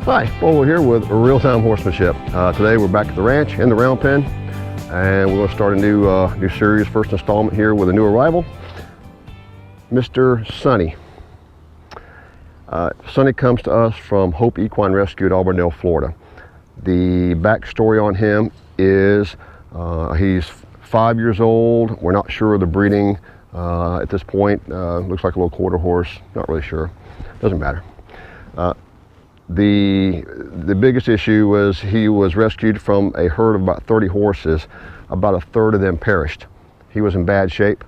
Hi, Bolo here with Real-Time Horsemanship. Today we're back at the ranch in the round pen, and we're going to start a new series, first installment here with a new arrival, Mr. Sonny. Sonny comes to us from Hope Equine Rescue at Auburndale, Florida. The backstory on him is he's 5 years old. We're not sure of the breeding at this point. Looks like a little quarter horse, not really sure. Doesn't matter. The biggest issue was he was rescued from a herd of about 30 horses. About a third of them perished. He was in bad shape.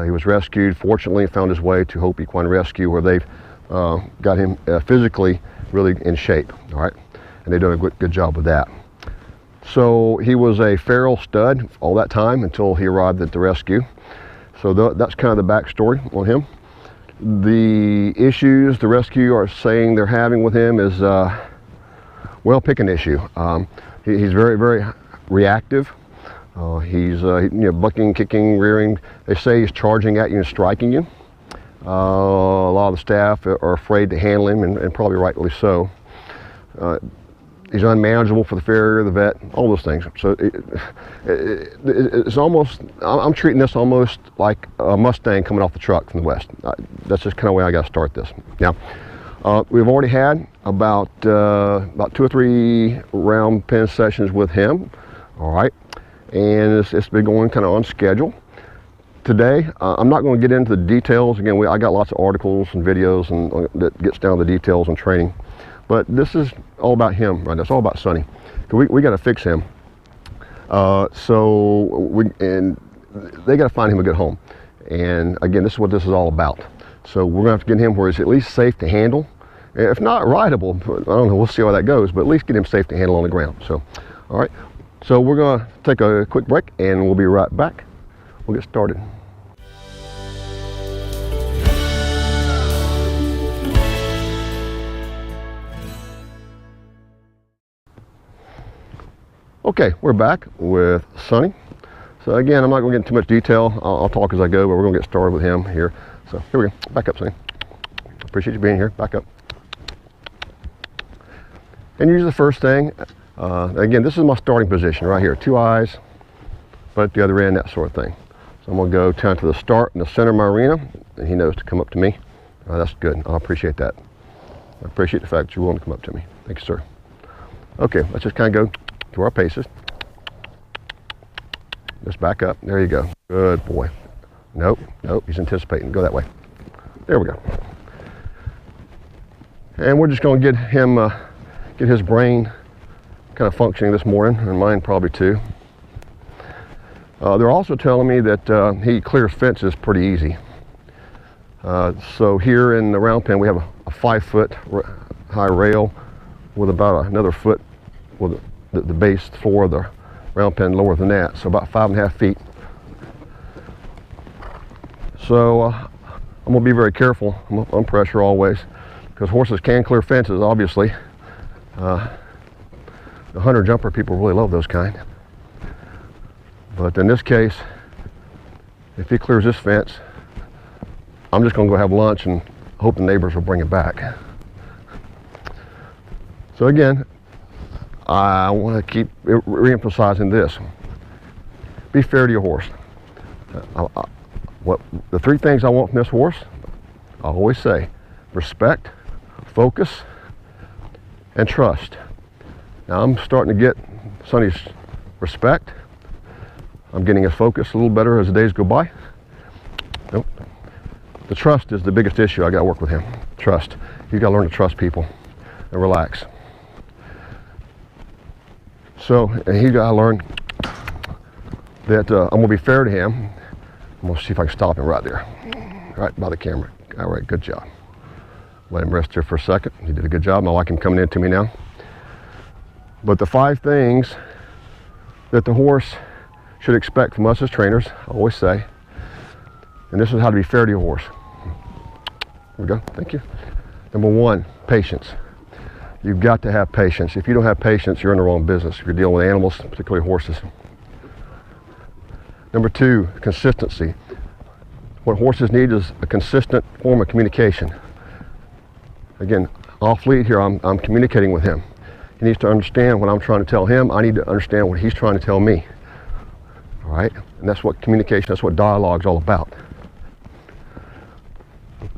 He was rescued, fortunately found his way to Hope Equine Rescue, where they've got him physically really in shape, all right? And they've done a good job with that. So he was a feral stud all that time until he arrived at the rescue. So that's kind of the backstory on him. The issues the rescue are saying they're having with him is, well, pick an issue. He's very reactive. He's bucking, kicking, rearing. They say he's charging at you and striking you. A lot of the staff are afraid to handle him, and probably rightly so. He's unmanageable for the farrier, the vet, all those things. So it's almost, I'm treating this almost like a Mustang coming off the truck from the West. That's just kind of the way I got to start this. Now, we've already had about 2 or 3 round pen sessions with him, all right? And it's been going kind of on schedule. Today, I'm not going to get into the details. Again, I got lots of articles and videos and that gets down to the details and training. But this is all about him, right? It's all about Sonny. We got to fix him. And they got to find him a good home. And again, this is what this is all about. So we're gonna have to get him where he's at least safe to handle. If not rideable, I don't know, we'll see how that goes, but at least get him safe to handle on the ground. So, all right. So we're gonna take a quick break and we'll be right back. We'll get started. Okay, we're back with Sonny. So again, I'm not going to get into too much detail. I'll talk as I go, but we're going to get started with him here. So here we go. Back up, Sonny. Appreciate you being here. Back up. And usually the first thing, again, this is my starting position right here. 2 eyes, but at the other end, that sort of thing. So I'm going to go down to the start in the center of my arena, and he knows to come up to me. That's good. I appreciate that. I appreciate the fact that you're willing to come up to me. Thank you, sir. Okay, let's just kind of go to our paces. Just back up. There you go. Good boy. Nope, he's anticipating. Go that way. There we go. And we're just going to get him, get his brain kind of functioning this morning, and mine probably too. They're also telling me that he clears fences pretty easy. So here in the round pen, we have a 5-foot high rail with about another foot with the base floor of the round pen lower than that, so about 5.5 feet. So I'm going to be very careful. I'm on pressure always, because horses can clear fences, obviously. The hunter jumper people really love those kind. But in this case, if he clears this fence, I'm just going to go have lunch and hope the neighbors will bring it back. So again, I want to keep re-emphasizing this. Be fair to your horse. The 3 things I want from this horse, I always say: respect, focus, and trust. Now I'm starting to get Sonny's respect. I'm getting his focus a little better as the days go by. Nope. The trust is the biggest issue I got to work with him. Trust. You got to learn to trust people and relax. So he got to learn that I'm going to be fair to him. I'm going to see if I can stop him right there, right by the camera. All right, good job. Let him rest there for a second. He did a good job. I like him coming into me now. But the 5 things that the horse should expect from us as trainers, I always say, and this is how to be fair to your horse. Here we go. Thank you. Number 1, patience. You've got to have patience. If you don't have patience, you're in the wrong business. If you're dealing with animals, particularly horses. Number 2, consistency. What horses need is a consistent form of communication. Again, off lead here, I'm communicating with him. He needs to understand what I'm trying to tell him. I need to understand what he's trying to tell me. All right, and that's what communication, that's what dialogue's all about.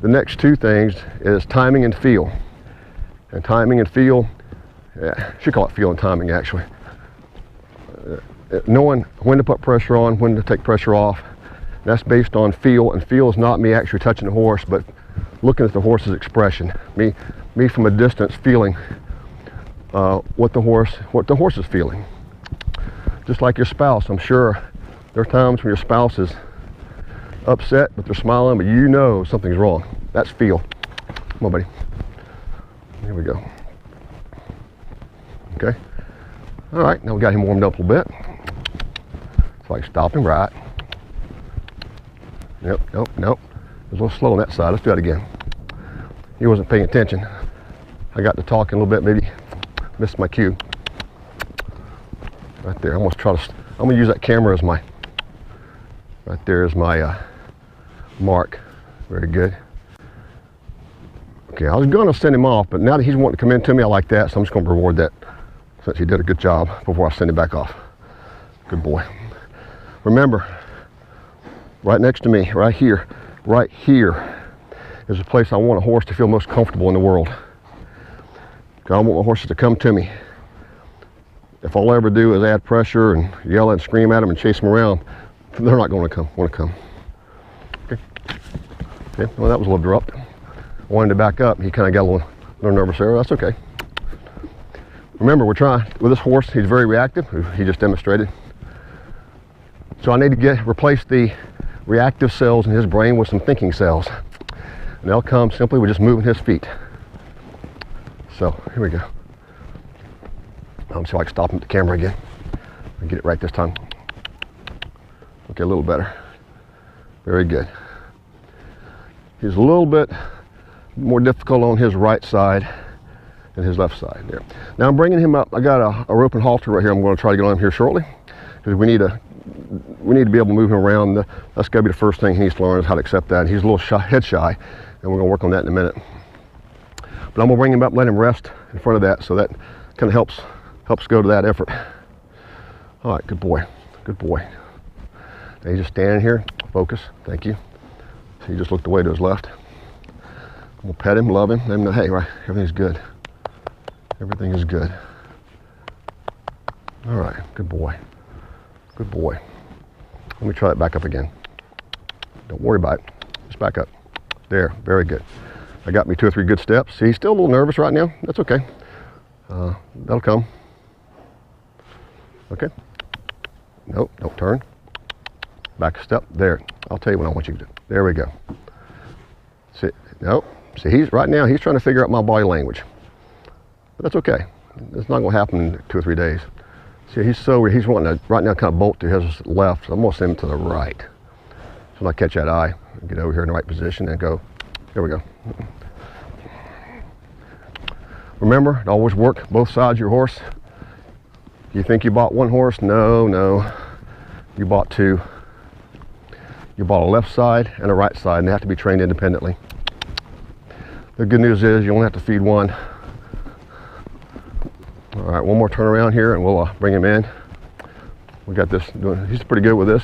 The next two things is timing and feel. And timing and feel, yeah, should call it feel and timing actually. Knowing when to put pressure on, when to take pressure off, that's based on feel, and feel is not me actually touching the horse, but looking at the horse's expression. Me from a distance feeling what the horse is feeling. Just like your spouse, I'm sure there are times when your spouse is upset, but they're smiling, but you know something's wrong. That's feel. Come on, buddy. Here we go. Okay. All right, now we got him warmed up a little bit. It's like stop him right. Nope. It was a little slow on that side. Let's do that again. He wasn't paying attention. I got to talking a little bit, maybe missed my cue. Right there. I'm gonna use that camera as my, right there is my mark. Very good. Okay, I was gonna send him off, but now that he's wanting to come into me, I like that, so I'm just gonna reward that since he did a good job before I send him back off. Good boy. Remember, right next to me, right here is the place I want a horse to feel most comfortable in the world. I want my horses to come to me. If all I ever do is add pressure and yell and scream at them and chase them around, they're not going to want to come. Okay, well that was a little abrupt. I wanted to back up. He kind of got a little nervous there. That's okay. Remember, we're trying, with this horse, he's very reactive. He just demonstrated. So I need to replace the reactive cells in his brain with some thinking cells. And they'll come simply with just moving his feet. So here we go. See if I can stop him at the camera again. I'll get it right this time. Okay, a little better. Very good. He's a little bit more difficult on his right side than his left side there. Now I'm bringing him up. I got a rope and halter right here. I'm going to try to get on him here shortly because we need to be able to move him around. That's got to be the first thing he needs to learn is how to accept that. He's a little head shy, and we're going to work on that in a minute. But I'm going to bring him up, let him rest in front of that, so that kind of helps go to that effort. All right, good boy, good boy. Now he's just standing here, focus, thank you. So he just looked away to his left. I'm gonna pet him, love him, let him know, hey, right, everything's good. Everything is good. All right, good boy, good boy. Let me try it back up again. Don't worry about it, just back up. There, very good. I got me 2 or 3 good steps. See, he's still a little nervous right now. That's okay. That'll come. Okay. Nope, don't turn. Back a step. There. I'll tell you what I want you to do. There we go. See, nope. See, he's trying to figure out my body language. But that's okay. It's not going to happen in 2 or 3 days. See, he's wanting to right now kind of bolt to his left. So I'm going to send him to the right. So when I catch that eye, get over here in the right position and go. There we go. Remember, to always work both sides of your horse. You think you bought one horse? No. You bought 2. You bought a left side and a right side, and they have to be trained independently. The good news is you only have to feed one. All right, one more turn around here, and we'll bring him in. We got this. He's pretty good with this.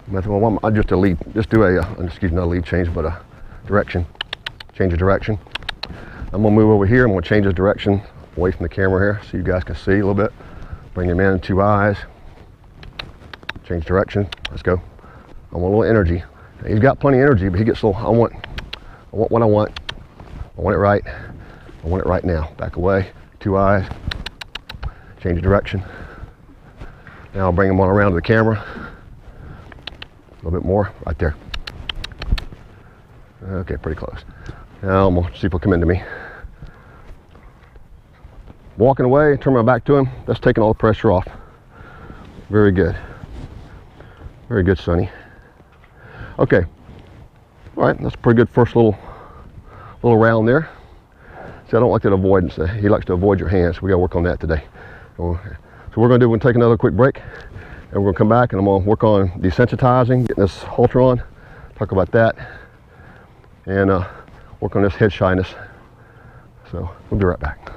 I just do not a lead change, but a direction. Change of direction. I'm gonna move over here. I'm gonna change his direction away from the camera here so you guys can see a little bit. Bring him in, 2 eyes. Change direction. Let's go. I want a little energy. He's got plenty of energy, but he gets a little. I want what I want. I want it right. I want it right now. Back away. 2 eyes. Change of direction. Now I'll bring him on around to the camera. A little bit more, right there. Okay, pretty close. Now I'm gonna see if he'll come into me. Walking away, turn my back to him. That's taking all the pressure off. Very good. Very good, Sonny. Okay. All right, that's a pretty good first little round there. See, I don't like that avoidance. He likes to avoid your hands. So we gotta work on that today. So we're gonna take another quick break, and we're gonna come back and I'm gonna work on desensitizing, getting this halter on, talk about that. and work on this head shyness. So we'll be right back.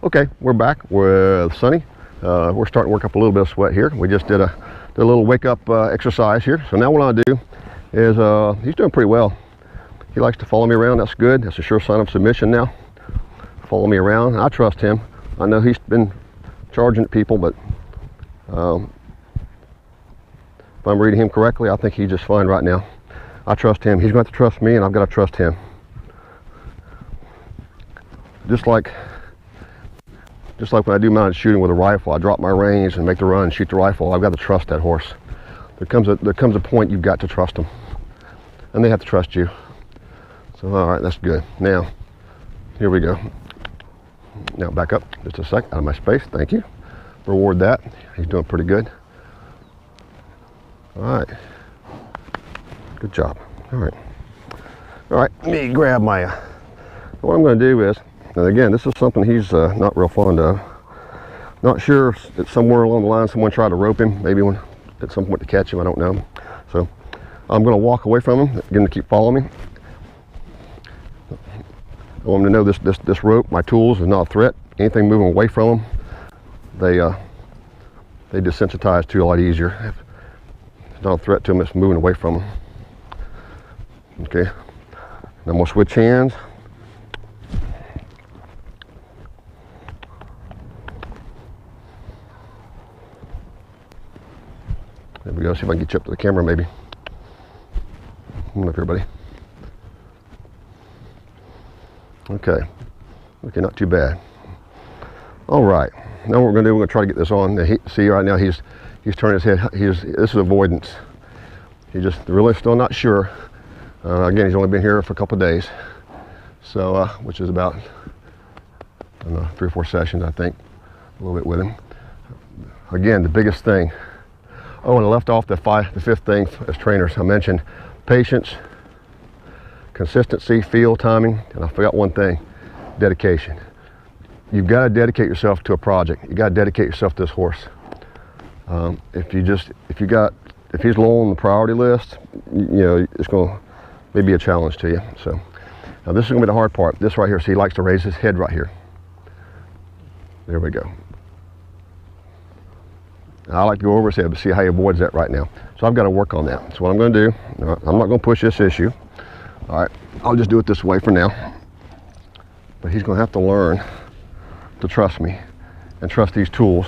Okay, we're back with Sonny. We're starting to work up a little bit of sweat here. We just did a little wake up exercise here. So now what I'll do is, he's doing pretty well. He likes to follow me around. That's good. That's a sure sign of submission now. Follow me around. I trust him. I know he's been charging at people, but if I'm reading him correctly, I think he's just fine right now. I trust him. He's going to trust me, and I've got to trust him. Just like when I do mounted shooting with a rifle, I drop my reins and make the run, shoot the rifle. I've got to trust that horse. There comes a point you've got to trust them, and they have to trust you. So all right, that's good. Now, here we go. Now back up just a sec, out of my space. Thank you. Reward that. He's doing pretty good. All right. Good job. All right. All right. Let me grab my. What I'm going to do is, and again, this is something he's not real fond of. Not sure if it's somewhere along the line someone tried to rope him, maybe at some point to catch him, I don't know. So I'm going to walk away from him, get him to keep following me. I want him to know this rope, my tools, is not a threat. Anything moving away from them, they desensitize to a lot easier. If it's not a threat to them, it's moving away from them. Okay, now I'm going to switch hands. There we go. See if I can get you up to the camera, maybe. Come on up here, buddy. Okay. Okay, not too bad. All right. Now what we're going to do, we're going to try to get this on. See, right now he's turning his head. This is avoidance. He's just really still not sure. Again, he's only been here for a couple of days, so which is about, I don't know, 3 or 4 sessions, I think, a little bit with him. Again, the biggest thing. Oh, and I left off the fifth thing as trainers. I mentioned patience, consistency, feel, timing, and I forgot one thing: dedication. You've got to dedicate yourself to a project. You got to dedicate yourself to this horse. If he's low on the priority list, you know, it's going to maybe a challenge to you. So now this is going to be the hard part. This right here. So he likes to raise his head right here. There we go. I like to go over his head to see how he avoids that right now. So I've got to work on that. So what I'm going to do, I'm not going to push this issue. All right, I'll just do it this way for now. But he's going to have to learn to trust me and trust these tools.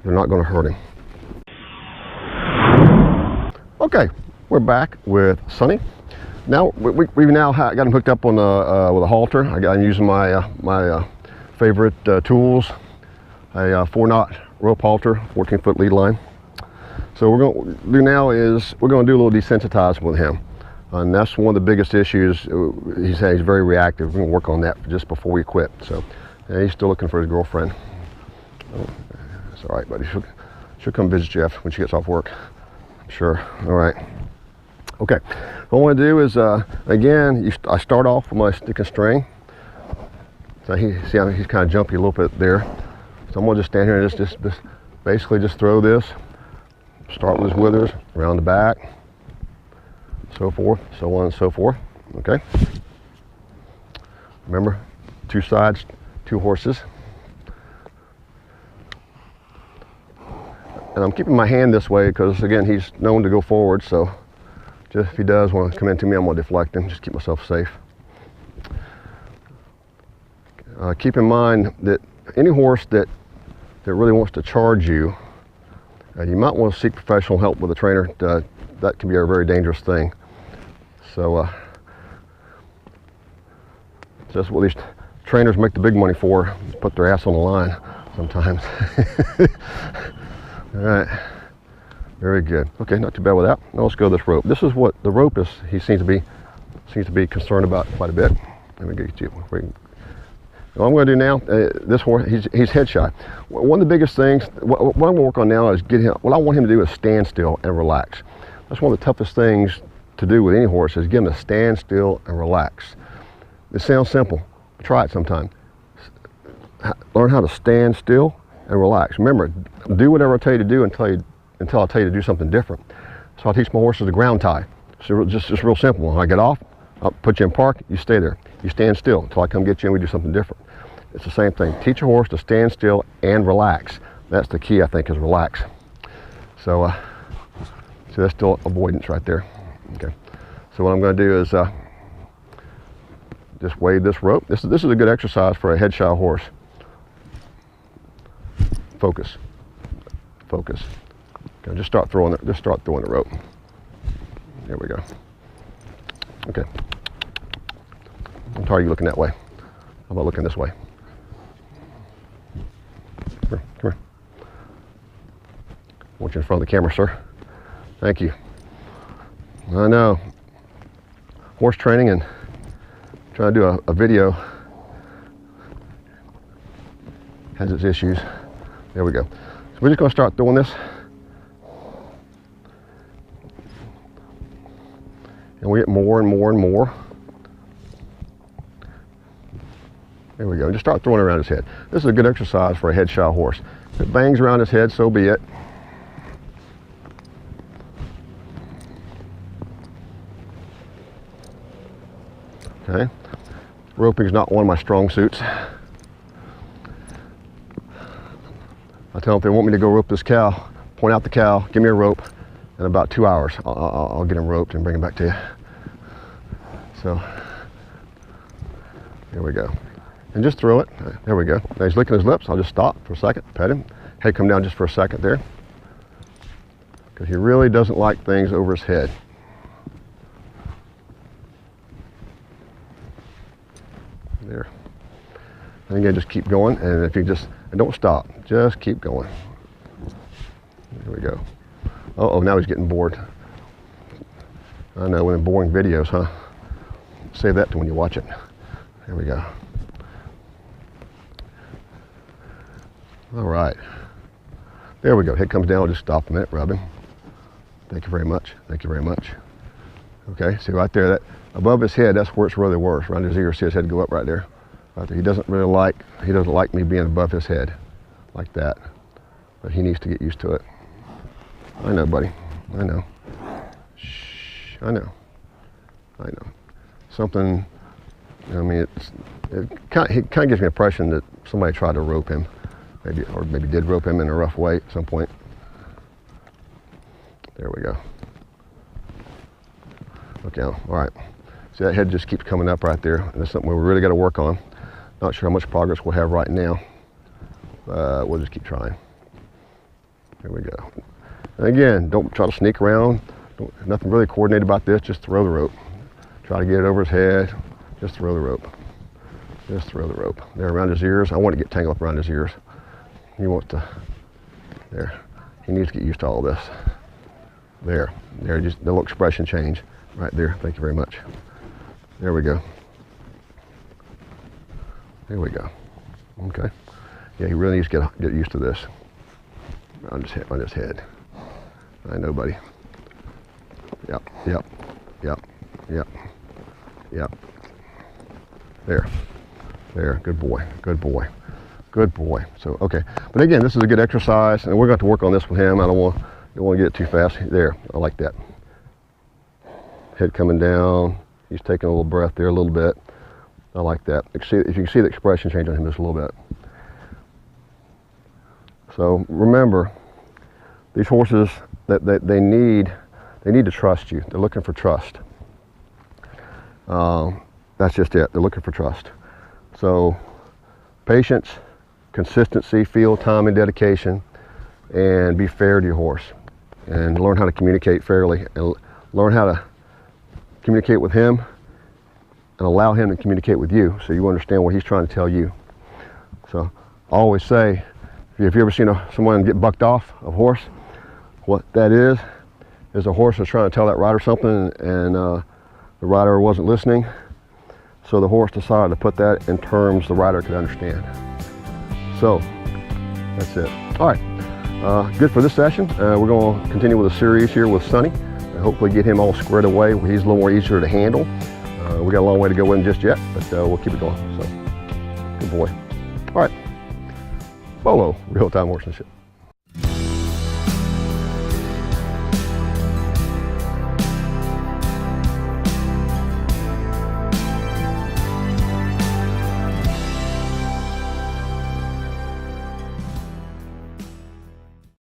They're not going to hurt him. Okay, we're back with Sonny. Now we've now got him hooked up on with a halter. I'm using my favorite tools, a 4-knot rope halter, 14-foot lead line. So what we're going to do now is we're going to do a little desensitizing with him, and that's one of the biggest issues. He's very reactive. We're going to work on that just before we quit. So he's still looking for his girlfriend. Oh, it's all right, buddy. She'll come visit you when she gets off work, I'm sure. All right. Okay. What I want to do is again, I start off with my stick and string. So see how he's kind of jumpy a little bit there. So I'm going to just stand here and just basically just throw this. Start with his withers, around the back, so forth, so on and so forth. Okay. Remember, 2 sides, 2 horses. And I'm keeping my hand this way because, again, he's known to go forward. So just if he does want to come into me, I'm going to deflect him, just keep myself safe. Keep in mind that any horse that really wants to charge you, you might want to seek professional help with a trainer. That can be a very dangerous thing. So that's what these trainers make the big money for, put their ass on the line sometimes. All right, very good. Okay, not too bad with that. Now let's go to this rope. This is what the rope is. He seems to be concerned about quite a bit. Let me get you. What I'm going to do now, this horse, he's head shy. One of the biggest things, what I'm going to work on now is get him, what I want him to do is stand still and relax. That's one of the toughest things to do with any horse, is get him to stand still and relax. It sounds simple. Try it sometime. Learn how to stand still and relax. Remember, do whatever I tell you to do until until I tell you to do something different. So I teach my horses a ground tie. So just real simple. When I get off, I'll put you in park, you stay there. You stand still until I come get you and we do something different. It's the same thing. Teach a horse to stand still and relax. That's the key, I think, is relax. So, see, that's still avoidance right there. Okay. So what I'm going to do is just wave this rope. This is a good exercise for a head shy horse. Focus. Focus. Okay, just start throwing it. Just start throwing the rope. There we go. Okay. I'm tired of you looking that way. How about looking this way? Come here. Come here. I want you in front of the camera, sir. Thank you. I know. Horse training and trying to do a video has its issues. There we go. So we're just going to start doing this. And we get more and more and more. There we go. Just start throwing it around his head. This is a good exercise for a head shy horse. If it bangs around his head, so be it. Okay. Roping is not one of my strong suits. I tell them if they want me to go rope this cow, point out the cow, give me a rope. In about 2 hours, I'll get him roped and bring him back to you. So, there we go. And just throw it. There we go. Now he's licking his lips. I'll just stop for a second, pet him. Head come down just for a second there. Because he really doesn't like things over his head. There. And again, just keep going. And if you just, and don't stop, just keep going. There we go. Uh-oh, now he's getting bored. I know, when boring videos, huh? Save that to when you watch it. There we go. All right. There we go. Head comes down, I'll just stop a minute, rub him. Thank you very much. Thank you very much. Okay, see right there, that above his head, that's where it's really worse. Around his ears, see his head go up right there. Right there. He doesn't like me being above his head like that. But he needs to get used to it. I know, buddy. I know. Shh. I know. I know. Something, I mean, it kind of gives me the impression that somebody tried to rope him. Maybe did rope him in a rough way at some point. There we go. Okay, all right. See, that head just keeps coming up right there. And that's something we really got to work on. Not sure how much progress we'll have right now. We'll just keep trying. There we go. And again, don't try to sneak around. Nothing really coordinated about this. Just throw the rope. Try to get it over his head. Just throw the rope. Just throw the rope. There, around his ears. I want to get tangled up around his ears. He wants to, there. He needs to get used to all this. There, just the little expression change right there. Thank you very much. There we go. There we go. Okay. Yeah, he really needs to get used to this. On his head. I know, buddy. Yep, yep, yep, yep, yep. There, good boy, good boy, good boy. So, okay, but again, this is a good exercise, and we're going to have to work on this with him. I don't want to get it too fast. There, I like that. Head coming down. He's taking a little breath there a little bit. I like that. If you can see the expression change on him just a little bit. So remember, these horses, they need to trust you. They're looking for trust. That's just it. They're looking for trust. So patience, consistency, field time, and dedication, and be fair to your horse, and learn how to communicate fairly, and learn how to communicate with him and allow him to communicate with you so you understand what he's trying to tell you. So I always say, if you ever seen someone get bucked off a horse, what that is a horse that's trying to tell that rider something, and the rider wasn't listening. So the horse decided to put that in terms the rider could understand. So that's it. All right, good for this session. We're going to continue with a series here with Sonny and hopefully get him all squared away where he's a little more easier to handle. We got a long way to go with him just yet, but we'll keep it going. So good boy. All right. Bolo, real-time horsemanship.